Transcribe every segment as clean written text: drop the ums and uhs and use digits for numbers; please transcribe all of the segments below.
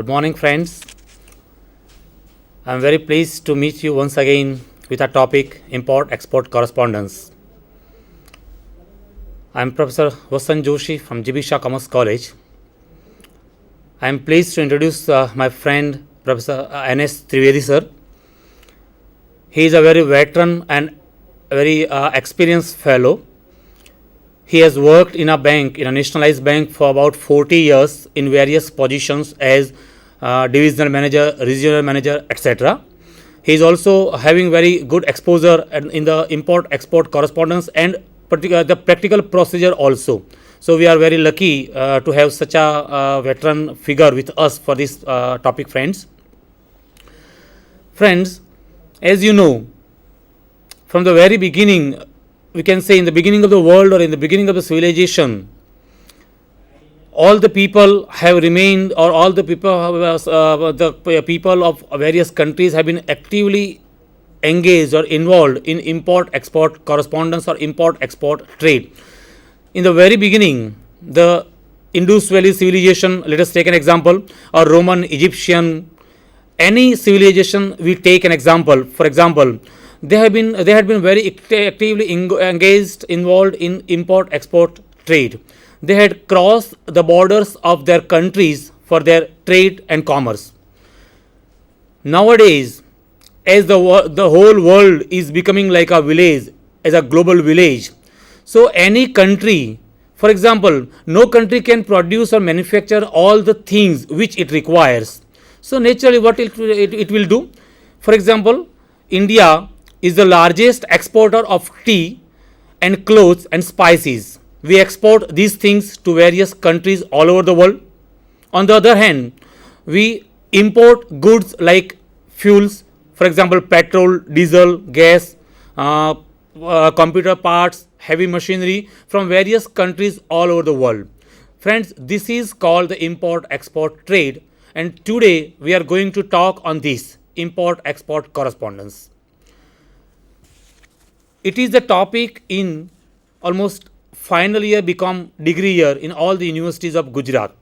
Good morning, friends. I am very pleased to meet you once again with our topic Import Export Correspondence. I am Professor Vasan Joshi from GB Shah Commerce College. I am pleased to introduce my friend Professor N.S. Trivedi sir. He is a very veteran and very experienced fellow. He has worked in a bank, in a nationalized bank, for about 40 years in various positions as divisional manager, regional manager, etc. He is also having very good exposure in the import-export correspondence and the practical procedure also. So we are very lucky to have such a veteran figure with us for this topic, friends. Friends, as you know, from the very beginning, we can say in the beginning of the world or in the beginning of the civilization, all the people have remained, or all the people of various countries have been actively engaged or involved in import-export correspondence or import-export trade. In the very beginning, the Indus Valley civilization, let us take an example, or Roman, Egyptian, any civilization we take an example. For example, they had been very actively engaged, involved in import-export trade. They had crossed the borders of their countries for their trade and commerce. Nowadays, as the whole world is becoming like a village, as a global village, so any country, for example, no country can produce or manufacture all the things which it requires. So naturally, what it will do? For example, India is the largest exporter of tea and clothes and spices. We export these things to various countries all over the world. On the other hand, we import goods like fuels, for example, petrol, diesel, gas, computer parts, heavy machinery from various countries all over the world. Friends, this is called the import-export trade, and today we are going to talk on this import-export correspondence. It is the topic in almost final year become degree year in all the universities of Gujarat.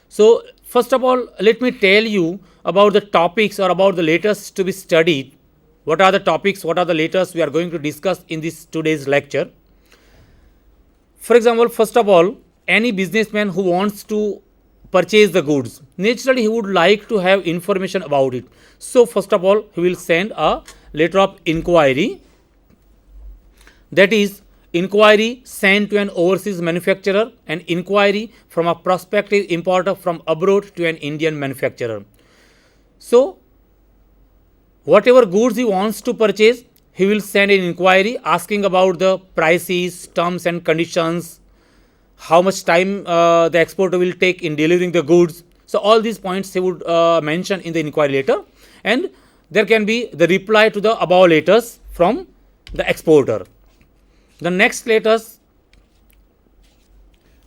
So first of all, let me tell you about the topics or about the letters to be studied. What are the topics, what are the letters we are going to discuss in this today's lecture. For example, first of all, any businessman who wants to purchase the goods, naturally he would like to have information about it. So first of all, he will send a letter of inquiry, that is inquiry sent to an overseas manufacturer and inquiry from a prospective importer from abroad to an Indian manufacturer. So whatever goods he wants to purchase, he will send an inquiry asking about the prices, terms and conditions, how much time the exporter will take in delivering the goods. So all these points he would mention in the inquiry letter, and there can be the reply to the above letters from the exporter. The next letters.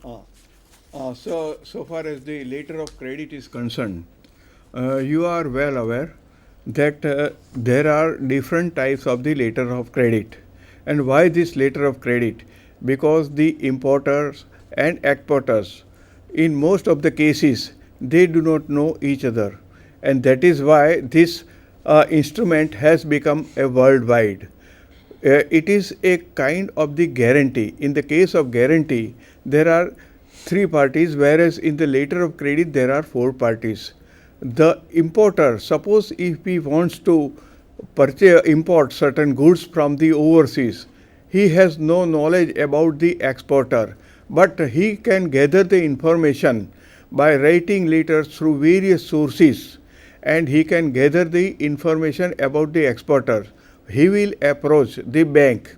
So far as the letter of credit is concerned, you are well aware that there are different types of the letter of credit. And why this letter of credit? Because the importers and exporters, in most of the cases, they do not know each other. And that is why this instrument has become a worldwide. It is a kind of the guarantee. In the case of guarantee, there are 3 parties, whereas in the letter of credit there are 4 parties. The importer, suppose if he wants to import certain goods from the overseas, he has no knowledge about the exporter, but he can gather the information by writing letters through various sources, and he can gather the information about the exporter. He will approach the bank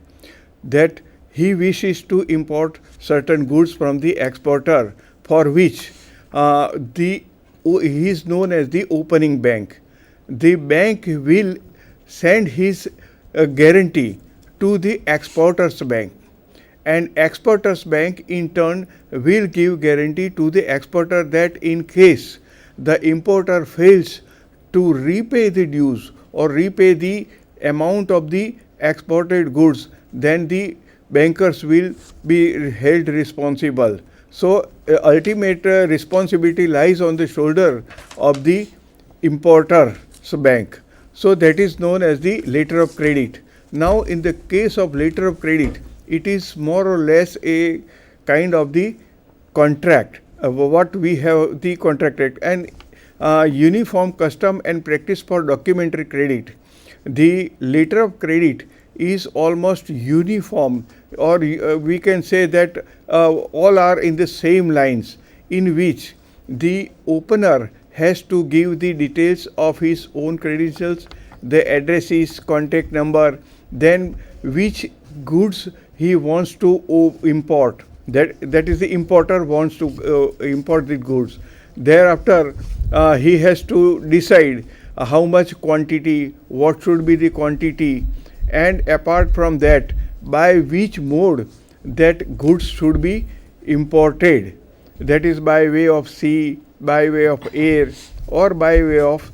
that he wishes to import certain goods from the exporter, for which he is known as the opening bank. The bank will send his guarantee to the exporter's bank, and exporter's bank in turn will give guarantee to the exporter that in case the importer fails to repay the dues or repay the amount of the exported goods, then the bankers will be held responsible. So ultimate responsibility lies on the shoulder of the importer's bank. So that is known as the letter of credit. Now in the case of letter of credit, it is more or less a kind of the contract. What we have the contract act and uniform custom and practice for documentary credit. The letter of credit is almost uniform, or we can say that all are in the same lines, in which the opener has to give the details of his own credentials, the address, his contact number, then which goods he wants to import. That is, the importer wants to import the goods. Thereafter, he has to decide how much quantity, what should be the quantity, and apart from that, by which mode that goods should be imported. That is by way of sea, by way of air, or by way of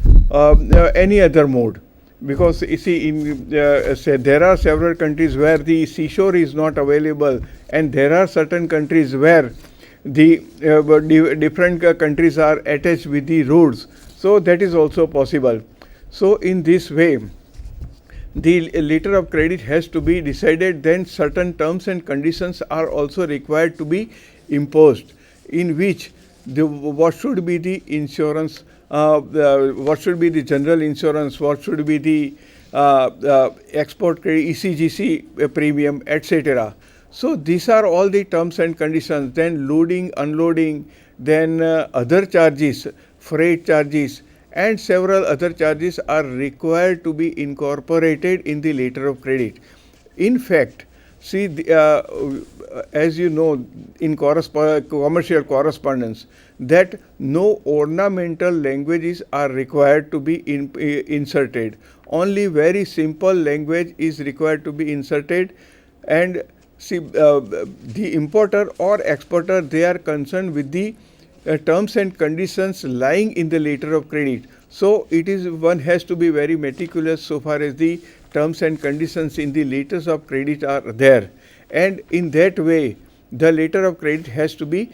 any other mode. Because you see, there are several countries where the seashore is not available, and there are certain countries where the different countries are attached with the roads. So that is also possible. So in this way, the letter of credit has to be decided, then certain terms and conditions are also required to be imposed, in which what should be the insurance, what should be the general insurance, what should be the export credit, ECGC premium, etc. So these are all the terms and conditions. Then loading, unloading, then other charges, freight charges, and several other charges are required to be incorporated in the letter of credit. In fact, see, as you know, in commercial correspondence, that no ornamental languages are required to be inserted. Only very simple language is required to be inserted. And see, the importer or exporter, they are concerned with the terms and conditions lying in the letter of credit. So it is, one has to be very meticulous so far as the terms and conditions in the letters of credit are there, and in that way the letter of credit has to be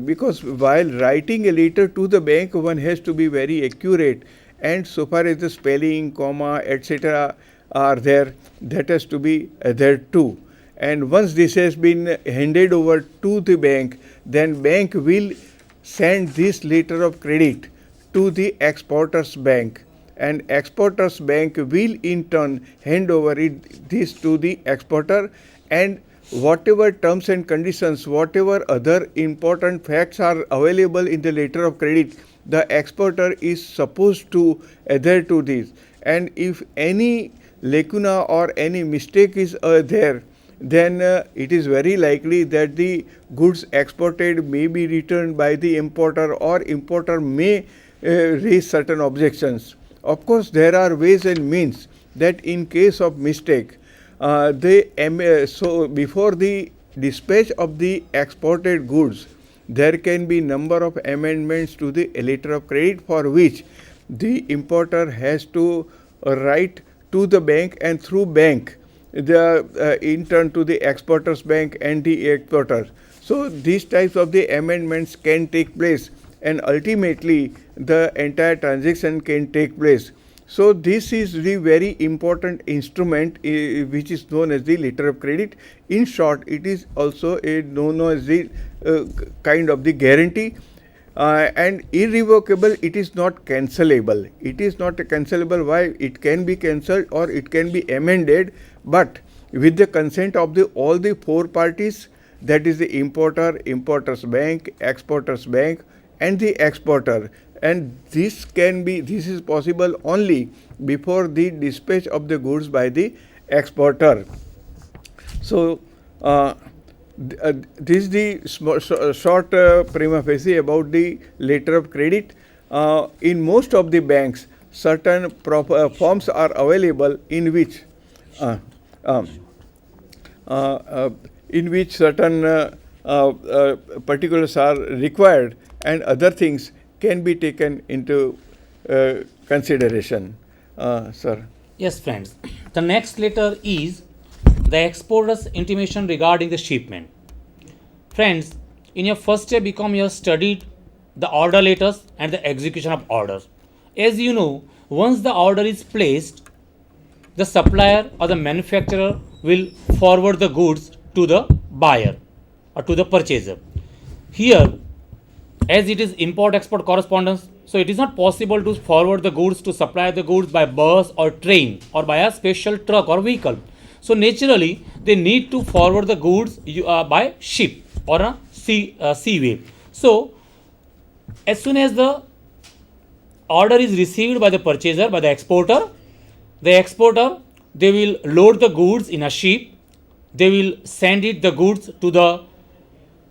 because while writing a letter to the bank, one has to be very accurate, and so far as the spelling, comma, etc. are there, that has to be there too. And once this has been handed over to the bank, then bank will send this letter of credit to the exporter's bank, and exporter's bank will in turn hand over this to the exporter, and whatever terms and conditions, whatever other important facts are available in the letter of credit, the exporter is supposed to adhere to this. And if any lacuna or any mistake is there, then it is very likely that the goods exported may be returned by the importer, or importer may raise certain objections. Of course, there are ways and means that in case of mistake, so before the dispatch of the exported goods, there can be number of amendments to the letter of credit, for which the importer has to write to the bank, and through bank in turn to the exporter's bank and the exporter. So these types of the amendments can take place, and ultimately the entire transaction can take place. So this is the very important instrument which is known as the letter of credit. In short, it is also known as the kind of the guarantee, and irrevocable. It is not cancelable. It is not cancelable. Why? It can be cancelled or it can be amended, but with the consent of all the four parties, that is the importer, importer's bank, exporter's bank, and the exporter. And this is possible only before the dispatch of the goods by the exporter. So this is the short prima facie about the letter of credit. In most of the banks, certain forms are available in which certain particulars are required, and other things can be taken into consideration. Sir. Yes, friends. The next letter is the exporter's intimation regarding the shipment. Friends, in your first year BCom you have studied the order letters and the execution of orders. As you know, once the order is placed, the supplier or the manufacturer will forward the goods to the buyer or to the purchaser. Here, as it is import export correspondence, so it is not possible to forward the goods to supply the goods by bus or train or by a special truck or vehicle. So naturally they need to forward the goods by ship or a seaway. So as soon as the order is received by the purchaser, by the exporter, they will load the goods in a ship, they will send it the goods to the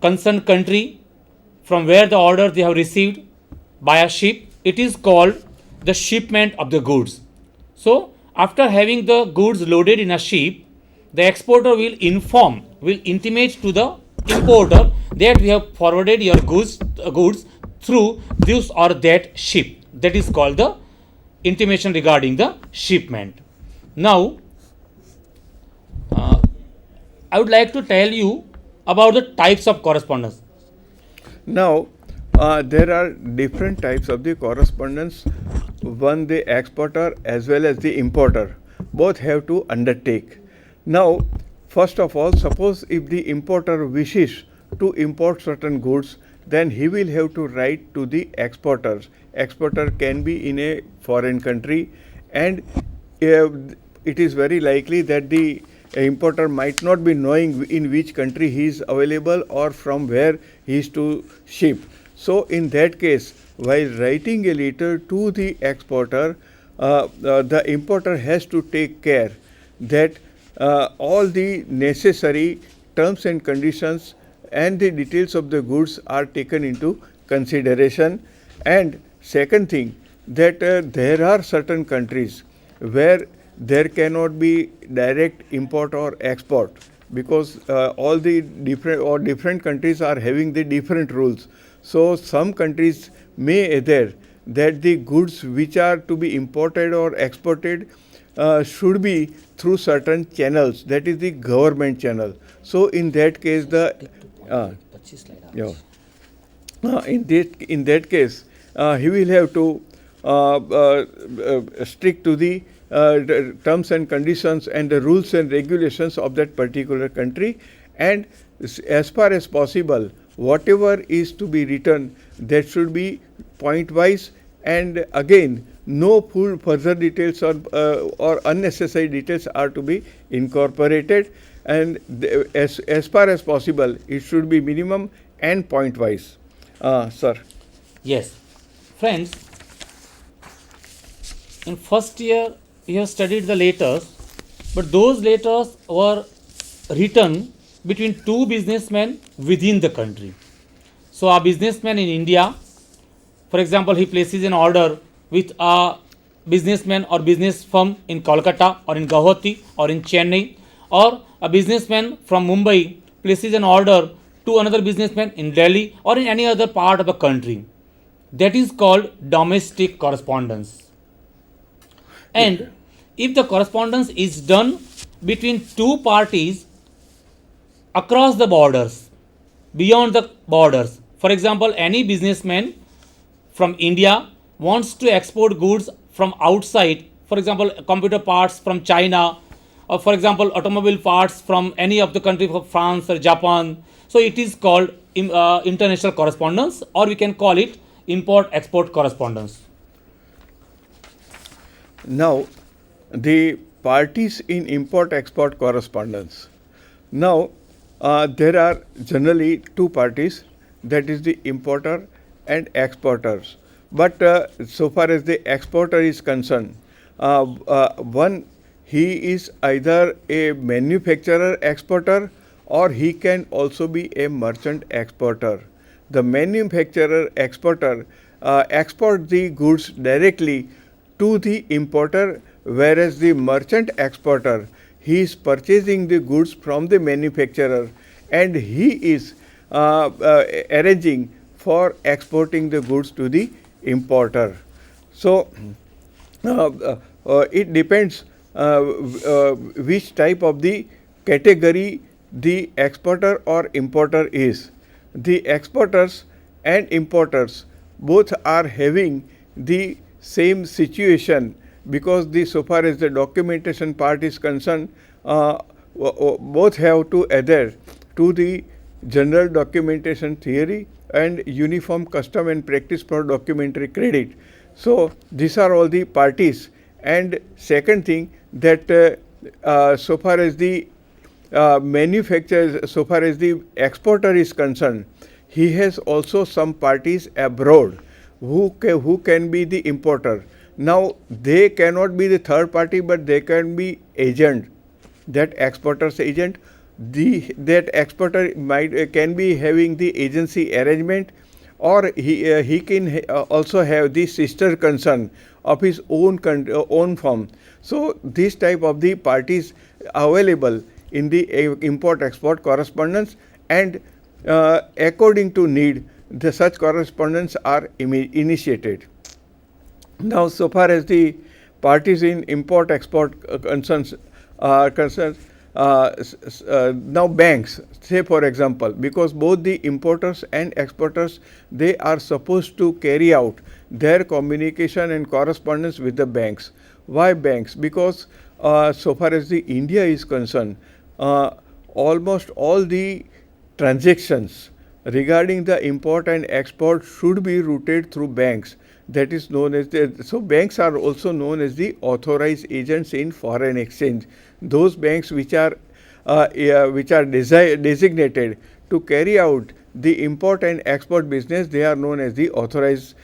concerned country from where the order they have received by a ship. It is called the shipment of the goods. So after having the goods loaded in a ship, the exporter will intimate to the importer that we have forwarded your goods through this or that ship. That is called the intimation regarding the shipment. Now, I would like to tell you about the types of correspondence. Now, there are different types of the correspondence. One, the exporter as well as the importer both have to undertake. Now, first of all, suppose if the importer wishes to import certain goods, then he will have to write to the exporters. Exporter can be in a foreign country, and it is very likely that the importer might not be knowing in which country he is available or from where he is to ship. So in that case, while writing a letter to the exporter, the importer has to take care that all the necessary terms and conditions and the details of the goods are taken into consideration. And second thing, that there are certain countries where there cannot be direct import or export, because all the different countries are having the different rules. So some countries may either that the goods which are to be imported or exported should be through certain channels, that is the government channel. So in that case in that case he will have to stick to the terms and conditions and the rules and regulations of that particular country, and as far as possible whatever is to be written, that should be point wise, and again no full further details or unnecessary details are to be incorporated, and as far as possible it should be minimum and point wise. Sir. Yes, friends, in first year you have studied the letters, but those letters were written between two businessmen within the country. So a businessman in India, for example, he places an order with a businessman or business firm in Kolkata or in Guwahati or in Chennai, or a businessman from Mumbai places an order to another businessman in Delhi or in any other part of the country. That is called domestic correspondence. And if the correspondence is done between two parties across the borders, beyond the borders, for example, any businessman from India wants to export goods from outside, for example, computer parts from China, or for example, automobile parts from any of the country of France or Japan. So it is called international correspondence, or we can call it import-export correspondence. Now, the parties in import-export correspondence. Now, there are generally two parties, that is the importer and exporters. But so far as the exporter is concerned, one, he is either a manufacturer exporter or he can also be a merchant exporter. The manufacturer exporter export the goods directly to the importer, whereas the merchant exporter, he is purchasing the goods from the manufacturer and he is arranging for exporting the goods to the importer. So it depends which type of the category the exporter or importer is. the exporters and importers both are having the same situation, because so far as the documentation part is concerned, both have to adhere to the general documentation theory and uniform custom and practice for documentary credit. So these are all the parties. And second thing, that so far as the manufacturer, so far as the exporter is concerned, he has also some parties abroad who can be the importer. Now they cannot be the third party, but they can be agent, that exporter's agent. That exporter can be having the agency arrangement, or he can also have the sister concern of his own firm. So this type of the parties available in the import export correspondence, and according to need, such correspondence are initiated. Now, so far as the parties in import export concerns are concerned, now banks, say for example, because both the importers and exporters, they are supposed to carry out their communication and correspondence with the banks. Why banks? Because so far as the India is concerned, almost all the transactions regarding the import and export should be routed through banks. That is known as so banks are also known as the authorized agents in foreign exchange. Those banks which are designated to carry out the import and export business, they are known as the authorized